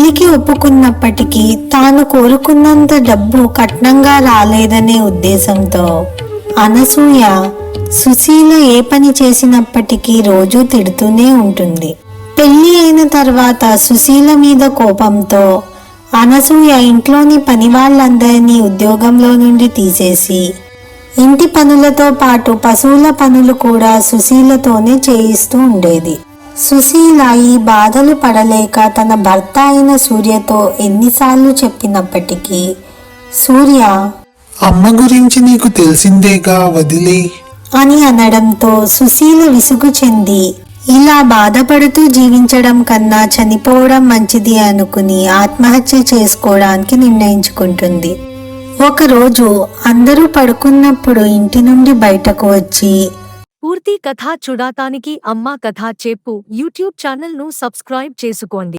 పెళ్లికి ఒప్పుకున్నప్పటికీ తాను కోరుకున్నంత డబ్బు కట్నంగా రాలేదనే ఉద్దేశంతో అనసూయ సుశీల ఏ పని చేసినప్పటికీ రోజూ తిడుతూనే ఉంటుంది. పెళ్లి అయిన తర్వాత సుశీల మీద కోపంతో అనసూయ ఇంట్లోని పని వాళ్ళందరినీ ఉద్యోగంలో నుండి తీసేసి ఇంటి పనులతో పాటు పశువుల పనులు కూడా సుశీలతోనే చేయిస్తూ ఉండేది. సుశీల ఈ బాధలు పడలేక తన భర్త అయిన సూర్యతో ఎన్నిసార్లు చెప్పినప్పటికీ సూర్య అమ్మ గురించి నీకు తెలిసిందేగా, వదిలే అని అనడంతో సుశీల విసుగు చెంది ఇలా బాధపడుతూ జీవించడం కన్నా చనిపోవడం మంచిది అనుకుని ఆత్మహత్య చేసుకోవడానికి నిర్ణయించుకుంటుంది. ఒకరోజు అందరూ పడుకున్నప్పుడు ఇంటి నుండి బయటకు వచ్చి పూర్తి కథ చూడటానికి అమ్మ కథ చెప్పు యూట్యూబ్ ఛానల్ ను సబ్స్క్రైబ్ చేసుకోండి.